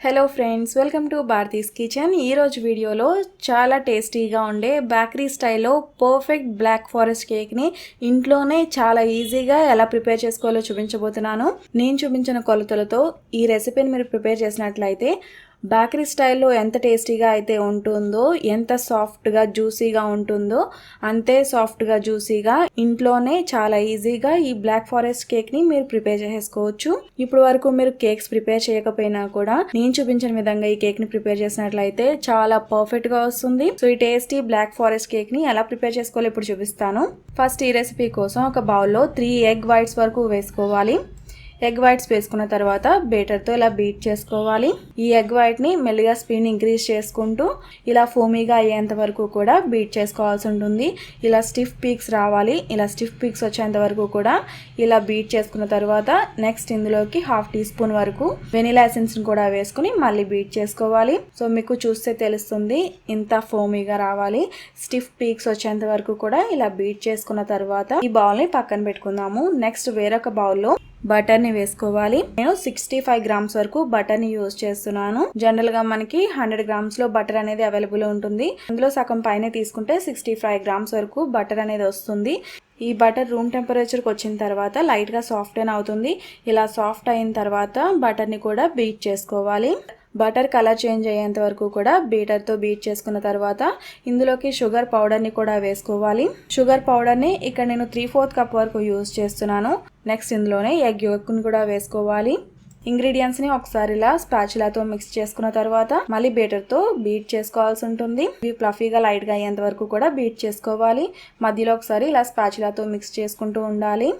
Hello friends, welcome to Bharati's kitchen. ఈరోజు వీడియోలో చాలా టేస్టీగా ఉండే బేకరీ స్టైల్లో పర్ఫెక్ట్ బ్లాక్ ఫారెస్ట్ కేక్ని ఇంట్లోనే చాలా ఈజీగా ఎలా ప్రిపేర్ చేసుకోవాలో చూపించబోతున్నాను. నేను చూపించిన కొలతలతో ఈ రెసిపీని మీరు ప్రిపేర్ చేసినట్లయితే బేకరీ స్టైల్లో ఎంత టేస్టీగా అయితే ఉంటుందో, ఎంత సాఫ్ట్గా జ్యూసీగా ఉంటుందో అంతే సాఫ్ట్గా జ్యూసీగా ఇంట్లోనే చాలా ఈజీగా ఈ బ్లాక్ ఫారెస్ట్ కేక్ని మీరు ప్రిపేర్ చేసుకోవచ్చు. ఇప్పుడు వరకు మీరు కేక్స్ ప్రిపేర్ చేయకపోయినా కూడా నేను చూపించిన విధంగా ఈ కేక్ని ప్రిపేర్ చేసినట్లయితే చాలా పర్ఫెక్ట్గా వస్తుంది. సో ఈ టేస్టీ బ్లాక్ ఫారెస్ట్ కేక్ని ఎలా ప్రిపేర్ చేసుకోవాలో ఇప్పుడు చూపిస్తాను. ఫస్ట్ ఈ రెసిపీ కోసం ఒక బౌల్లో 3 ఎగ్ వైట్స్ వరకు వేసుకోవాలి. ఎగ్ వైట్స్ వేసుకున్న తర్వాత బేటర్తో ఇలా బీట్ చేసుకోవాలి. ఈ ఎగ్ వైట్ని మెల్లిగా స్పీడ్ని ఇంక్రీజ్ చేసుకుంటూ ఇలా ఫోమీగా అయ్యేంత వరకు కూడా బీట్ చేసుకోవాల్సి ఉంటుంది. ఇలా స్టిఫ్ పీక్స్ రావాలి. ఇలా స్టిఫ్ పీక్స్ వచ్చేంత వరకు కూడా ఇలా బీట్ చేసుకున్న తర్వాత నెక్స్ట్ ఇందులోకి 1/2 టీ స్పూన్ వరకు వెనిలా ఎసెన్స్ని కూడా వేసుకుని మళ్ళీ బీట్ చేసుకోవాలి. సో మీకు చూస్తే తెలుస్తుంది ఇంత ఫోమీగా రావాలి. స్టిఫ్ పీక్స్ వచ్చేంత వరకు కూడా ఇలా బీట్ చేసుకున్న తర్వాత ఈ బౌల్ని పక్కన పెట్టుకుందాము. నెక్స్ట్ వేరొక బౌల్లో బటర్ని వేసుకోవాలి. నేను 65 గ్రామ్స్ వరకు బటర్ని యూజ్ చేస్తున్నాను. జనరల్ గా మనకి 100 గ్రామ్స్ లో బటర్ అనేది అవైలబుల్ ఉంటుంది. అందులో సగం పైన తీసుకుంటే 65 గ్రామ్స్ వరకు బటర్ అనేది వస్తుంది. ఈ బటర్ రూమ్ టెంపరేచర్కి వచ్చిన తర్వాత లైట్గా సాఫ్ట్ అవుతుంది. ఇలా సాఫ్ట్ అయిన తర్వాత బటర్ని కూడా బీట్ చేసుకోవాలి. బటర్ కలర్ చేంజ్ అయ్యేంత వరకు కూడా బీటర్తో బీట్ చేసుకున్న తర్వాత ఇందులోకి షుగర్ పౌడర్ని కూడా వేసుకోవాలి. షుగర్ పౌడర్ని ఇక్కడ నేను 3/4 కప్ వరకు యూజ్ చేస్తున్నాను. నెక్స్ట్ ఇందులోనే ఎగ్ యolkని కూడా వేసుకోవాలి. ఇంగ్రీడియంట్స్ని ఒకసారి ఇలా స్పాచులాతో మిక్స్ చేసుకున్న తర్వాత మళ్ళీ బీటర్తో బీట్ చేసుకోవాల్సి ఉంటుంది. ఇవి ఫ్లఫీగా లైట్గా అయ్యేంత వరకు కూడా బీట్ చేసుకోవాలి. మధ్యలో ఒకసారి ఇలా స్పాచులాతో మిక్స్ చేసుకుంటూ ఉండాలి.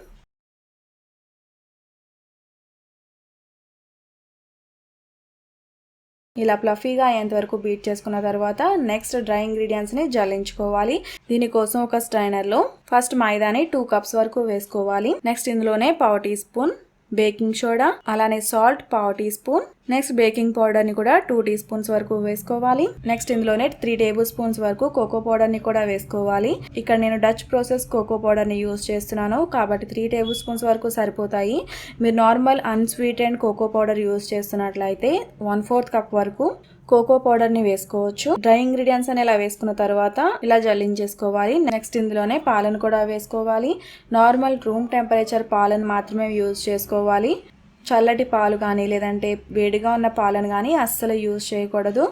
ఇలా ఫ్లఫీగా అయ్యేంత వరకు బీట్ చేసుకున్న తర్వాత నెక్స్ట్ డ్రై ఇంగ్రీడియంట్స్ని జల్లించుకోవాలి. దీనికోసం ఒక స్ట్రైనర్లో ఫస్ట్ మైదాని 2 కప్స్ వరకు వేసుకోవాలి. నెక్స్ట్ ఇందులోనే 1/4 టీ స్పూన్ బేకింగ్ సోడా, అలానే salt 1/4 teaspoon, next baking powder ని కూడా 2 టీ స్పూన్స్ వరకు వేసుకోవాలి. నెక్స్ట్ ఇందులోనే 3 టేబుల్ స్పూన్స్ వరకు కోకో పౌడర్ ని కూడా వేసుకోవాలి. ఇక్కడ నేను డచ్ ప్రాసెస్ కోకో పౌడర్ ని యూజ్ చేస్తున్నాను కాబట్టి 3 టేబుల్ స్పూన్స్ వరకు సరిపోతాయి. మీరు normal unsweetened cocoa powder use చేస్తున్నట్లయితే 1/4 కప్ వరకు కోకో పౌడర్ ని వేసుకోవచ్చు. డ్రై ఇంగ్రీడియంట్స్ అని ఇలా వేసుకున్న తర్వాత ఇలా జల్లించేసుకోవాలి. నెక్స్ట్ ఇందులోనే పాలను కూడా వేసుకోవాలి. నార్మల్ రూమ్ టెంపరేచర్ పాలను మాత్రమే యూజ్ చేసుకోవాలి. చల్లటి పాలు కానీ లేదంటే వేడిగా ఉన్న పాలను కానీ అస్సలు యూజ్ చేయకూడదు.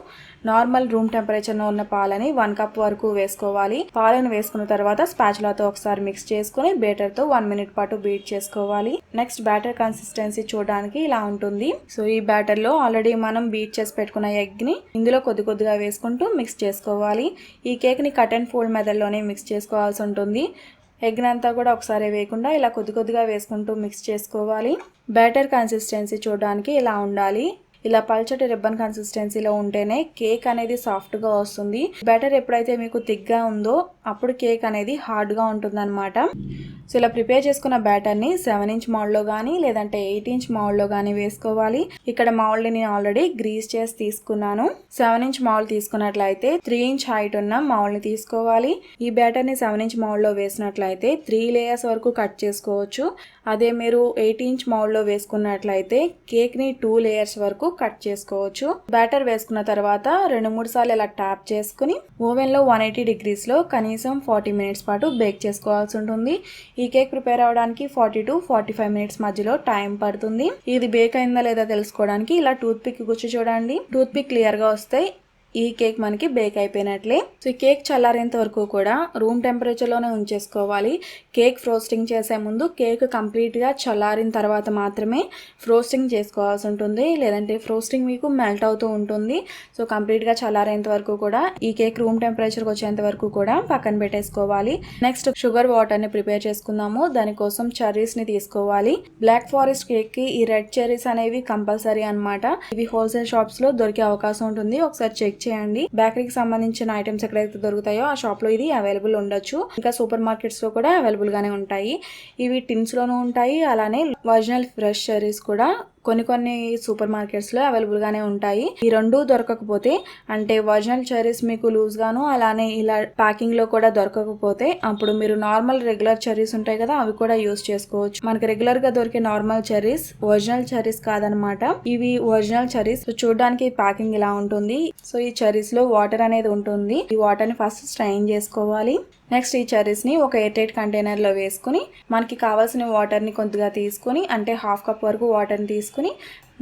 నార్మల్ రూమ్ టెంపరేచర్లో ఉన్న పాలని 1 కప్ వరకు వేసుకోవాలి. పాలను వేసుకున్న తర్వాత స్పాచులాతో ఒకసారి మిక్స్ చేసుకుని బేటర్తో 1 మినిట్ పాటు బీట్ చేసుకోవాలి. నెక్స్ట్ బ్యాటర్ కన్సిస్టెన్సీ చూడడానికి ఇలా ఉంటుంది. సో ఈ బ్యాటర్లో ఆల్రెడీ మనం బీట్ చేసి పెట్టుకున్న ఎగ్ని ఇందులో కొద్దిగా వేసుకుంటూ మిక్స్ చేసుకోవాలి. ఈ కేక్ని కట్ అండ్ ఫోల్డ్ మెథడ్లోనే మిక్స్ చేసుకోవాల్సి ఉంటుంది. ఎగ్నంతా కూడా ఒకసారి వేయకుండా ఇలా కొద్దిగా వేసుకుంటూ మిక్స్ చేసుకోవాలి. బ్యాటర్ కన్సిస్టెన్సీ చూడడానికి ఇలా ఉండాలి. ఇలా పల్చటి రిబ్బన్ కన్సిస్టెన్సీలో ఉంటేనే కేక్ అనేది సాఫ్ట్గా వస్తుంది. బ్యాటర్ ఎప్పుడైతే మీకు థిక్గా ఉందో అప్పుడు కేక్ అనేది హార్డ్గా ఉంటుందన్నమాట. సో ఇలా ప్రిపేర్ చేసుకున్న బ్యాటర్ని 7 ఇంచ్ మౌల్డ్లో కానీ లేదంటే 8 ఇంచ్ మౌల్డ్లో కానీ వేసుకోవాలి. ఇక్కడ మౌల్డ్ని నేను ఆల్రెడీ గ్రీస్ చేసి తీసుకున్నాను. 7 ఇంచ్ మౌల్డ్ తీసుకున్నట్లయితే 3 ఇంచ్ హైట్ ఉన్న మౌల్డ్ని తీసుకోవాలి. ఈ బ్యాటర్ని 7 ఇంచ్ మౌల్డ్లో వేసినట్లయితే 3 లేయర్స్ వరకు కట్ చేసుకోవచ్చు. అదే మీరు 8 ఇంచ్ మౌల్డ్లో వేసుకున్నట్లయితే కేక్ని 2 లేయర్స్ వరకు కట్ చేసుకోవచ్చు. బ్యాటర్ వేసుకున్న తర్వాత 2-3 సార్లు ఇలా ట్యాప్ చేసుకుని ఓవెన్లో 180 డిగ్రీస్లో కనీసం 40 మినిట్స్ పాటు బేక్ చేసుకోవాల్సి ఉంటుంది. ఈ కేక్ ప్రిపేర్ అవడానికి 40 to 45 మినిట్స్ మధ్యలో టైం పడుతుంది. ఇది బేక్ అయిందా లేదా తెలుసుకోవడానికి ఇలా టూత్ పిక్ గుచ్చి చూడండి. టూత్ పిక్ క్లియర్గా వస్తే ఈ కేక్ మనకి బేక్ అయిపోయినట్లే. సో ఈ కేక్ చల్లారేంత వరకు కూడా రూమ్ టెంపరేచర్లోనే ఉంచేసుకోవాలి. కేక్ ఫ్రోస్టింగ్ చేసే ముందు కేక్ కంప్లీట్గా చల్లారిన తర్వాత మాత్రమే ఫ్రోస్టింగ్ చేసుకోవాల్సి ఉంటుంది. లేదంటే ఫ్రోస్టింగ్ మీకు మెల్ట్ అవుతూ ఉంటుంది. సో కంప్లీట్గా చల్లారేంత వరకు కూడా ఈ కేక్ రూమ్ టెంపరేచర్కి వచ్చేంత వరకు కూడా పక్కన పెట్టేసుకోవాలి. నెక్స్ట్ షుగర్ వాటర్ని ప్రిపేర్ చేసుకుందాము. దానికోసం చెర్రీస్ని తీసుకోవాలి. బ్లాక్ ఫారెస్ట్ కేక్కి ఈ రెడ్ చెర్రీస్ అనేవి కంపల్సరీ అనమాట. ఇవి హోల్సేల్ షాప్స్లో దొరికే అవకాశం ఉంటుంది. ఒకసారి చెక్ చేయండి. బేకరీకి సంబంధించిన ఐటమ్స్ ఎక్కడైతే దొరుకుతాయో ఆ షాప్ లో ఇది అవైలబుల్ ఉండొచ్చు. ఇంకా సూపర్ మార్కెట్స్ లో కూడా అవైలబుల్ గానే ఉంటాయి. ఇవి టిన్స్ లోనూ ఉంటాయి. అలానే ఒరిజినల్ ఫ్రెష్ చెర్రీస్ కూడా కొన్ని సూపర్ మార్కెట్స్లో అవైలబుల్గానే ఉంటాయి. ఈ రెండు దొరకకపోతే, అంటే ఒరిజినల్ చెర్రీస్ మీకు లూజ్ గాను అలానే ఇలా ప్యాకింగ్లో కూడా దొరకకపోతే అప్పుడు మీరు నార్మల్ రెగ్యులర్ చెర్రీస్ ఉంటాయి కదా, అవి కూడా యూస్ చేసుకోవచ్చు. మనకి రెగ్యులర్గా దొరికే నార్మల్ చెర్రీస్ ఒరిజినల్ చెర్రీస్ కాదనమాట, ఇవి ఒరిజినల్ చెర్రీస్. చూడడానికి ప్యాకింగ్ ఇలా ఉంటుంది. సో ఈ చెర్రీస్లో వాటర్ అనేది ఉంటుంది. ఈ వాటర్ని ఫస్ట్ స్ట్రైన్ చేసుకోవాలి. నెక్స్ట్ ఈ చెర్రీస్ని ఒక ఎయిర్ టైట్ కంటైనర్లో వేసుకుని మనకి కావాల్సిన వాటర్ని కొద్దిగా తీసుకుని, అంటే హాఫ్ కప్ వరకు వాటర్ని తీసుకుని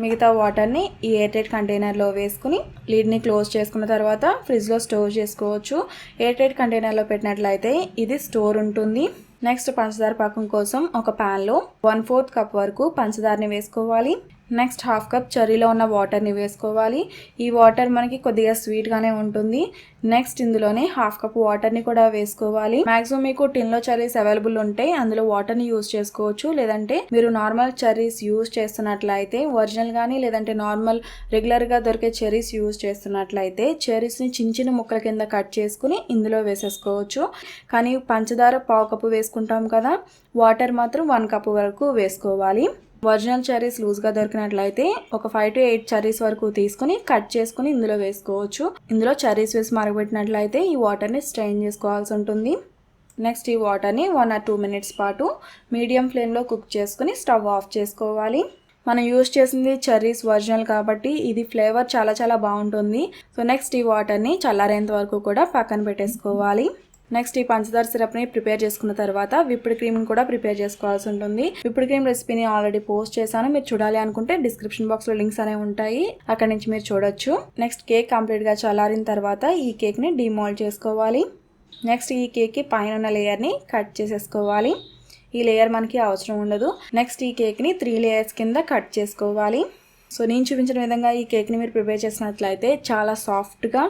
మిగతా వాటర్ని ఈ ఎయిర్ టైట్ కంటైనర్లో వేసుకుని లీడ్ని క్లోజ్ చేసుకున్న తర్వాత ఫ్రిడ్జ్లో స్టోర్ చేసుకోవచ్చు. ఎయిర్ టైట్ కంటైనర్లో పెట్టినట్లయితే ఇది స్టోర్ ఉంటుంది. నెక్స్ట్ పంచదార పాకం కోసం ఒక ప్యాన్లో 1/4 కప్ వరకు పంచదారని వేసుకోవాలి. నెక్స్ట్ హాఫ్ కప్ చెర్రీలో ఉన్న వాటర్ని వేసుకోవాలి. ఈ వాటర్ మనకి కొద్దిగా స్వీట్గానే ఉంటుంది. నెక్స్ట్ ఇందులోనే హాఫ్ కప్ వాటర్ని కూడా వేసుకోవాలి. మాక్సిమం మీకు టిన్లో చెర్రీస్ అవైలబుల్ ఉంటే అందులో వాటర్ని యూజ్ చేసుకోవచ్చు. లేదంటే మీరు నార్మల్ చెర్రీస్ యూజ్ చేస్తున్నట్లయితే, ఒరిజినల్ కానీ లేదంటే నార్మల్ రెగ్యులర్గా దొరికే చెర్రీస్ యూజ్ చేస్తున్నట్లయితే చెర్రీస్ని చిన్న చిన్న ముక్కల కింద కట్ చేసుకుని ఇందులో వేసేసుకోవచ్చు. కానీ పంచదార 1/2 కప్పు వేసుకుంటాం కదా, వాటర్ మాత్రం 1 కప్ వరకు వేసుకోవాలి. ఒరిజినల్ చెర్రీస్ లూజ్గా దొరికినట్లయితే ఒక 5 to 8 చెర్రీస్ వరకు తీసుకుని కట్ చేసుకుని ఇందులో వేసుకోవచ్చు. ఇందులో చెర్రీస్ వేసి మరగబెట్టినట్లయితే ఈ వాటర్ని స్ట్రెయిన్ చేసుకోవాల్సి ఉంటుంది. నెక్స్ట్ ఈ వాటర్ని 1 or 2 minutes పాటు మీడియం ఫ్లేమ్లో కుక్ చేసుకుని స్టవ్ ఆఫ్ చేసుకోవాలి. మనం యూజ్ చేసింది చెర్రీస్ ఒరిజినల్ కాబట్టి ఇది ఫ్లేవర్ చాలా బాగుంటుంది. సో నెక్స్ట్ ఈ వాటర్ని చల్లారేంత వరకు కూడా పక్కన పెట్టేసుకోవాలి. నెక్స్ట్ ఈ పంచదార సిరప్ని ప్రిపేర్ చేసుకున్న తర్వాత విప్డ్ క్రీమ్ని కూడా ప్రిపేర్ చేసుకోవాల్సి ఉంటుంది. విప్డ్ క్రీమ్ రెసిపీని ఆల్రెడీ పోస్ట్ చేశాను. మీరు చూడాలి అనుకుంటే డిస్క్రిప్షన్ బాక్స్లో లింక్స్ అనేవి ఉంటాయి, అక్కడ నుంచి మీరు చూడొచ్చు. నెక్స్ట్ కేక్ కంప్లీట్గా చల్లారిన తర్వాత ఈ కేక్ని డిమోల్డ్ చేసుకోవాలి. నెక్స్ట్ ఈ కేక్కి పైన ఉన్న లేయర్ని కట్ చేసేసుకోవాలి. ఈ లేయర్ మనకి అవసరం ఉండదు. నెక్స్ట్ ఈ కేక్ని 3 లేయర్స్ కింద కట్ చేసుకోవాలి. సో నేను చూపించిన విధంగా ఈ కేక్ని మీరు ప్రిపేర్ చేసినట్లయితే చాలా సాఫ్ట్గా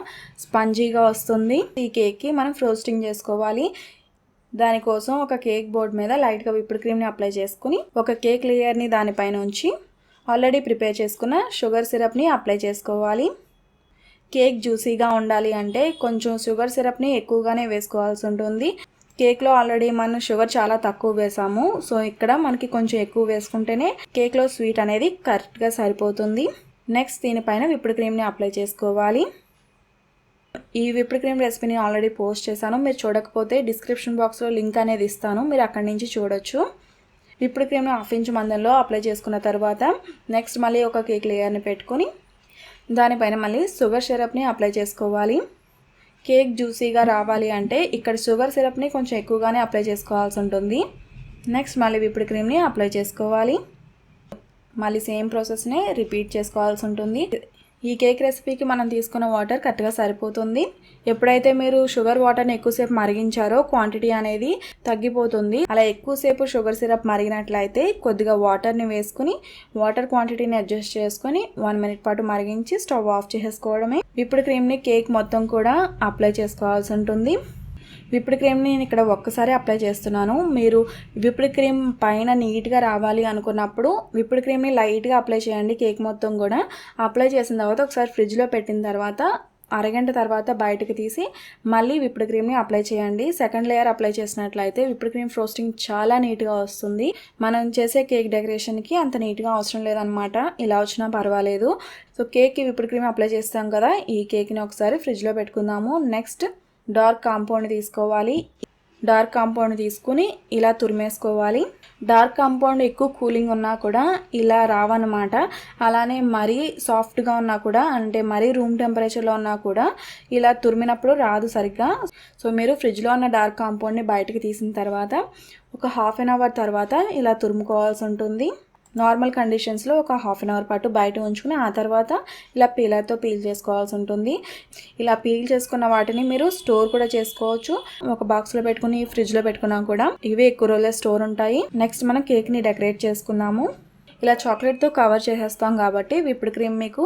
స్పంజీగా వస్తుంది. ఈ కేక్కి మనం ఫ్రోస్టింగ్ చేసుకోవాలి. దానికోసం ఒక కేక్ బోర్డ్ మీద లైట్గా విప్డ్ క్రీమ్ని అప్లై చేసుకుని ఒక కేక్ లేయర్ని దానిపైన ఉంచి ఆల్రెడీ ప్రిపేర్ చేసుకున్న షుగర్ సిరప్ని అప్లై చేసుకోవాలి. కేక్ జ్యూసీగా ఉండాలి అంటే కొంచెం షుగర్ సిరప్ని ఎక్కువగానే వేసుకోవాల్సి ఉంటుంది. కేక్లో ఆల్రెడీ మనం షుగర్ చాలా తక్కువ వేసాము. సో ఇక్కడ మనకి కొంచెం ఎక్కువ వేసుకుంటేనే కేక్లో స్వీట్ అనేది కరెక్ట్గా సరిపోతుంది. నెక్స్ట్ దీనిపైన విప్డ్ క్రీమ్ని అప్లై చేసుకోవాలి. ఈ విప్డ్ క్రీమ్ రెసిపీని ఆల్రెడీ పోస్ట్ చేశాను. మీరు చూడకపోతే డిస్క్రిప్షన్ బాక్స్లో లింక్ అనేది ఇస్తాను, మీరు అక్కడి నుంచి చూడొచ్చు. విప్డ్ క్రీమ్ని 1/2 ఇంచ్ మందంలో అప్లై చేసుకున్న తర్వాత నెక్స్ట్ మళ్ళీ ఒక కేక్ లేయర్ని పెట్టుకొని దానిపైన మళ్ళీ షుగర్ సిరప్ని అప్లై చేసుకోవాలి. కేక్ జ్యూసీగా రావాలి అంటే ఇక్కడ షుగర్ సిరప్ని కొంచెం ఎక్కువగానే అప్లై చేసుకోవాల్సి ఉంటుంది. నెక్స్ట్ మళ్ళీ విప్డ్ క్రీమ్ని అప్లై చేసుకోవాలి. మళ్ళీ సేమ్ ప్రాసెస్ని రిపీట్ చేసుకోవాల్సి ఉంటుంది. ఈ కేక్ రెసిపీకి మనం తీసుకున్న వాటర్ కరెక్ట్గా సరిపోతుంది. ఎప్పుడైతే మీరు షుగర్ వాటర్ని ఎక్కువసేపు మరిగించారో క్వాంటిటీ అనేది తగ్గిపోతుంది. అలా ఎక్కువసేపు షుగర్ సిరప్ మరిగినట్లయితే కొద్దిగా వాటర్ని వేసుకుని వాటర్ క్వాంటిటీని అడ్జస్ట్ చేసుకొని 1 minute పాటు మరిగించి స్టవ్ ఆఫ్ చేసుకోవడమే. విప్డ్ క్రీమ్ని కేక్ మొత్తం కూడా అప్లై చేసుకోవాల్సి ఉంటుంది. విప్డ్ క్రీమ్ని నేను ఇక్కడ ఒక్కసారి అప్లై చేస్తున్నాను. మీరు విప్డ్ క్రీమ్ పైన నీట్గా రావాలి అనుకున్నప్పుడు విప్డ్ క్రీమ్ని లైట్గా అప్లై చేయండి. కేక్ మొత్తం కూడా అప్లై చేసిన తర్వాత ఒకసారి ఫ్రిడ్జ్లో పెట్టిన తర్వాత అరగంట తర్వాత బయటకు తీసి మళ్ళీ విప్డ్ క్రీమ్ని అప్లై చేయండి. సెకండ్ లేయర్ అప్లై చేసినట్లయితే విప్డ్ క్రీమ్ ఫ్రోస్టింగ్ చాలా నీట్గా వస్తుంది. మనం చేసే కేక్ డెకరేషన్కి అంత నీట్గా అవసరం లేదనమాట, ఇలా వచ్చినా పర్వాలేదు. సో కేక్కి విప్డ్ క్రీమ్ అప్లై చేస్తాం కదా, ఈ కేక్ని ఒకసారి ఫ్రిడ్జ్లో పెట్టుకుందాము. నెక్స్ట్ డార్క్ కాంపౌండ్ తీసుకోవాలి. డార్క్ కాంపౌండ్ తీసుకుని ఇలా తురిమేసుకోవాలి. డార్క్ కాంపౌండ్ ఎక్కువ కూలింగ్ ఉన్నా కూడా ఇలా రావన్నమాట. అలానే మరీ సాఫ్ట్గా ఉన్నా కూడా, అంటే మరీ రూమ్ టెంపరేచర్లో ఉన్నా కూడా ఇలా తురిమినప్పుడు రాదు సరిగ్గా. సో మీరు ఫ్రిడ్జ్లో ఉన్న డార్క్ కాంపౌండ్ని బయటకు తీసిన తర్వాత ఒక 1/2 hour తర్వాత ఇలా తురుముకోవాల్సి ఉంటుంది. నార్మల్ కండిషన్స్లో ఒక 1/2 hour పాటు బయట ఉంచుకుని ఆ తర్వాత ఇలా పీలర్తో పీల్ చేసుకోవాల్సి ఉంటుంది. ఇలా పీల్ చేసుకున్న వాటిని మీరు స్టోర్ కూడా చేసుకోవచ్చు. ఒక బాక్స్లో పెట్టుకుని ఫ్రిడ్జ్లో పెట్టుకున్నా కూడా ఇవి ఎక్కువ రోజులు స్టోర్ ఉంటాయి. నెక్స్ట్ మనం కేక్ని డెకరేట్ చేసుకున్నాము. ఇలా చాక్లెట్తో కవర్ చేసేస్తాం కాబట్టి విప్డ్ క్రీమ్ మీకు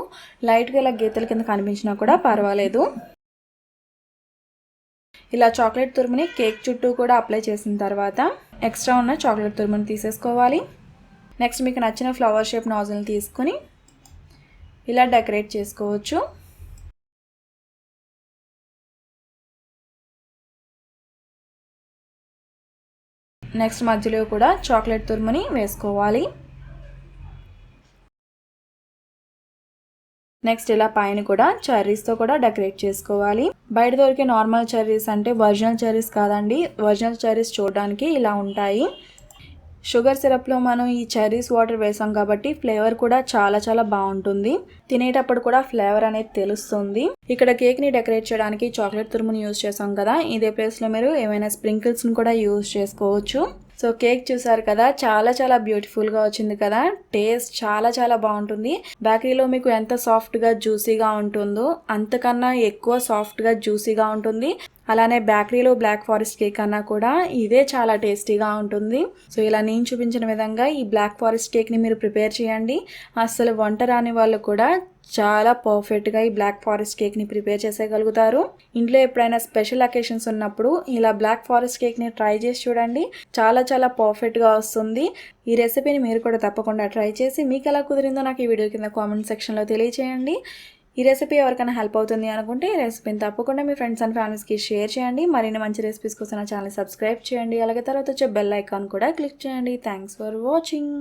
లైట్గా ఇలా గీతల కింద కనిపించినా కూడా పర్వాలేదు. ఇలా చాక్లెట్ తురుముని కేక్ చుట్టూ కూడా అప్లై చేసిన తర్వాత ఎక్స్ట్రా ఉన్న చాక్లెట్ తురుముని తీసేసుకోవాలి. నెక్స్ట్ మీకు నచ్చిన ఫ్లవర్ షేప్ నాజిల్ని తీసుకుని ఇలా డెకరేట్ చేసుకోవచ్చు. నెక్స్ట్ మధ్యలో కూడా చాక్లెట్ తురుముని వేసుకోవాలి. నెక్స్ట్ ఇలా పైన కూడా చెర్రీస్తో కూడా డెకరేట్ చేసుకోవాలి. బయట దొరికే నార్మల్ చెర్రీస్ అంటే ఒరిజినల్ చెర్రీస్ కాదండి. ఒరిజినల్ చెర్రీస్ చూడడానికి ఇలా ఉంటాయి. షుగర్ సిరప్లో మనం ఈ చెర్రీస్ వాటర్ వేసాం కాబట్టి ఫ్లేవర్ కూడా చాలా చాలా బాగుంటుంది. తినేటప్పుడు కూడా ఫ్లేవర్ అనేది తెలుస్తుంది. ఇక్కడ కేక్ని డెకరేట్ చేయడానికి చాక్లెట్ తురుముని యూజ్ చేసాం కదా, ఇదే ప్లేస్లో మీరు ఏమైనా స్ప్రింకిల్స్ని కూడా యూజ్ చేసుకోవచ్చు. సో కేక్ చూసారు కదా, చాలా చాలా బ్యూటిఫుల్గా వచ్చింది కదా. టేస్ట్ చాలా చాలా బాగుంటుంది. బేకరీలో మీకు ఎంత సాఫ్ట్గా జ్యూసీగా ఉంటుందో అంతకన్నా ఎక్కువ సాఫ్ట్గా జ్యూసీగా ఉంటుంది. అలానే బేకరీలో బ్లాక్ ఫారెస్ట్ కేక్ అన్నా కూడా ఇదే చాలా టేస్టీగా ఉంటుంది. సో ఇలా నేను చూపించిన విధంగా ఈ బ్లాక్ ఫారెస్ట్ కేక్ని మీరు ప్రిపేర్ చేయండి. అస్సలు వంట రాని వాళ్ళు కూడా చాలా పర్ఫెక్ట్గా ఈ బ్లాక్ ఫారెస్ట్ కేక్ని ప్రిపేర్ చేసేయగలుగుతారు. ఇంట్లో ఎప్పుడైనా స్పెషల్ అకేషన్స్ ఉన్నప్పుడు ఇలా బ్లాక్ ఫారెస్ట్ కేక్ని ట్రై చేసి చూడండి. చాలా చాలా పర్ఫెక్ట్గా వస్తుంది. ఈ రెసిపీని మీరు కూడా తప్పకుండా ట్రై చేసి మీకు ఎలా కుదిరిందో నాకు ఈ వీడియో కింద కామెంట్ సెక్షన్లో తెలియచేయండి. ఈ రెసిపీ ఎవరికైనా హెల్ప్ అవుతుంది అనుకుంటే ఈ రెసిపీని తప్పకుండా మీ ఫ్రెండ్స్ అండ్ ఫ్యామిలీస్కి షేర్ చేయండి. మరిన్ని మంచి రెసిపీస్ కోసం నా ఛానల్ సబ్స్క్రైబ్ చేయండి. అలాగే తర్వాత వచ్చే బెల్ ఐకాన్ కూడా క్లిక్ చేయండి. Thanks for watching.